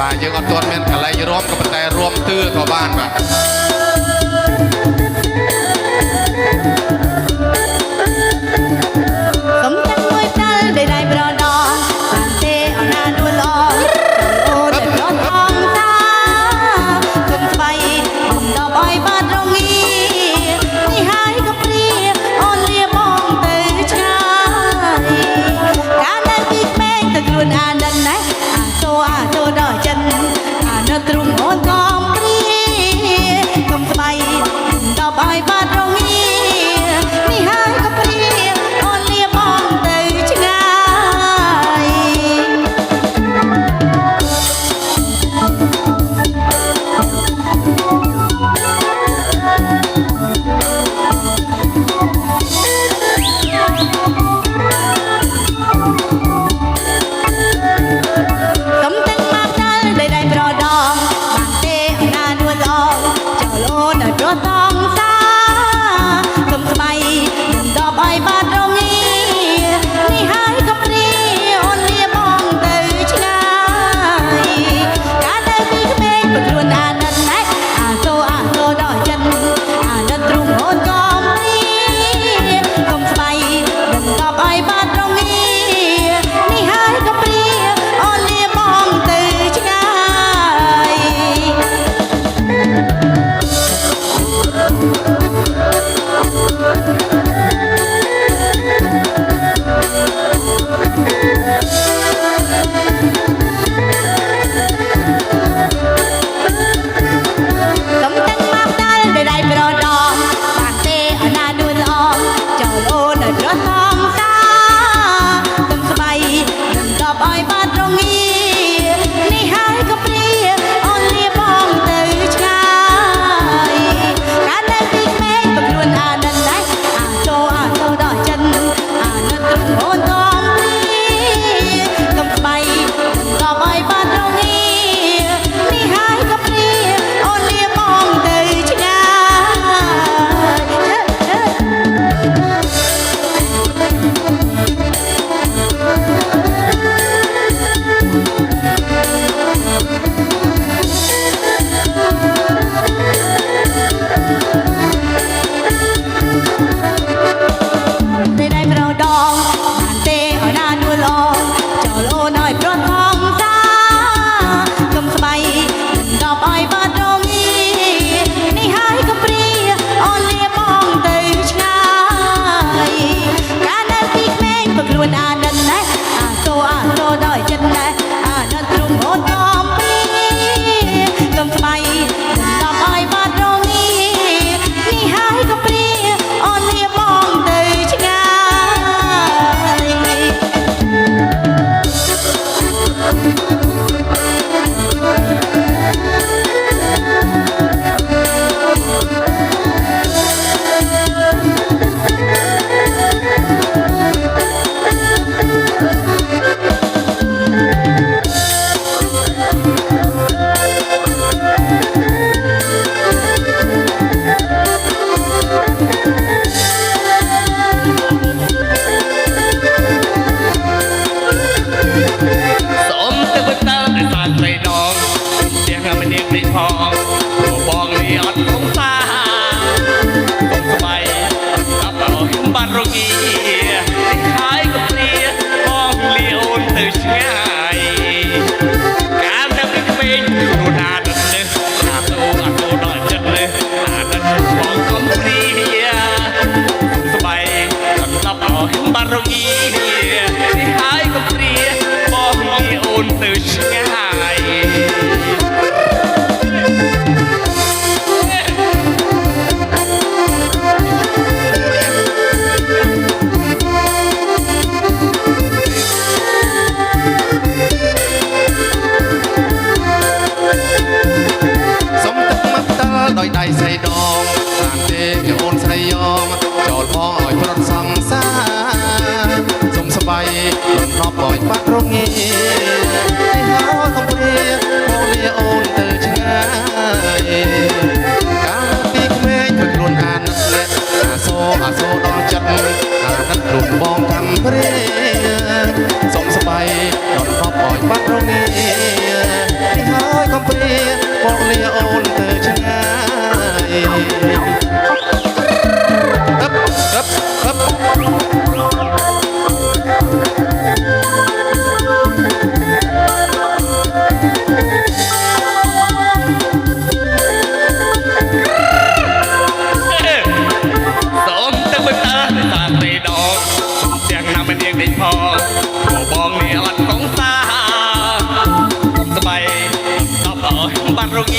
បាទយើងអត់ទាន់មានកន្លែងរួមក៏ប៉ុន្តែរួមទឿក៏បានបាទសំខាន់មួយតាល់ដែលដៃប្រដបានទេអណានួលអអូនតែរត់អងតាគុំស្បៃគុំដល់ឲ្យបាត់រងានេះហើយក៏ព្រាអូនលាបងទៅឆ្ងាយកាលនៅពីក្មេងទៅខ្លួនអានិនណាអាសូដល់ចិនអានៅទ្រុងអូនកំព្រាគុំស្បៃគុំដល់ឲ្យបាត់រងានេះហើយក៏ព្រាអូនលាបងទៅឆ្ងាយកំតែងមកដល់ដែលដៃប្រដងបានទេអណានួលអចូលអូនដល់ប្រតងសាកំស្បៃមិនដល់ឲ្យបាត់រងានេះហើយក៏ព្រាអូនលាបងទៅឆ្ងាយកាលនៅពីក្មេងប្រខ្លួនអានិនណាអាសូដល់ចិនអានិនទ្រុងអូនកំព្រាកំស្បៃមិនដល់ឲ្យបាត់រងានេះហើយក៏ព្រាអូនលាបងទៅឆ្ងាកំតែងមកដល់ដែលដៃប្រដងបានទេអណានួលអចូលអូនដល់ប្រតងសាកំស្បៃមិនដល់ឲ្យបាត់រងានេះហើយក៏ព្រាអូនលាបងទៅឆ្ងាយកាលនៅពីក្មេងប្រខ្លួនអានិនណាអាសូដល់ចិនអានិនទ្រុងអូនកំព្រាកំស្បៃមិនដល់ឲ្យបាត់រងានេះហើយក៏ព្រាអូនលាបងទៅឆ្ងាយដៃប្រដងបានទេអណានួលអចូលអូនឲ្យប្រថងសាកំស្បៃមិនដល់ឲ្យបាត់រងានេះហើយក៏ព្រាអូនលាបងទៅឆ្ងាយកាលនៅពីក្មេងប្រខ្លួនអានិនណាអាសូដល់ចិនណាអានិនទ្រុងអូនកំព្រាកំស្បៃមិនដល់ឲ្យបាត់រងានេះហើយក៏ព្រាអូនលាបងទៅឆ្ងាយសូមទៅទៅតែសានស្រីដងទាំងម្នាក់នេះផងបងនេះអត់កំសាកំស្បៃដល់ឲ្យបាត់រងានេះហើយក៏ព្រាបងលាអូនទៅឆ្ងាយកាលនៅពីក្មេងខ្លួនណាត់នេះអាសូដល់ចិត្តនេះអានិនបងកំព្រាស្បៃដល់ឲ្យបាត់រងានេះហើយក៏ព្រាបងលាអូនទៅឆ្ងាយសុំទឹកមកដល់ដោយដៃស្រីដងបានទេអូនស្រីយ៉ងចូលបងឲ្យប្រត់សង្សារសុំស្បៃមិនណប់ឲ្យបាត់រងានេះហើយកំព្រាបងលាអូនទៅឆ្ងាយកាលពីក្មេងប្រខ្លួនអានិនអាសូដល់ចិត្តអានិនទ្រុងបងកំព្រាសុំស្បៃដល់ណប់ឲ្យបាត់រងានេះហើយ ពេบอกเลียโอนเธอชง่ายฮึบ สมแต่บุญตาในสารตีดอกเสียงนำมันเรียงได้พอหัวบองนี่อ่อนของตาสบายตอบต่อบ้านโรง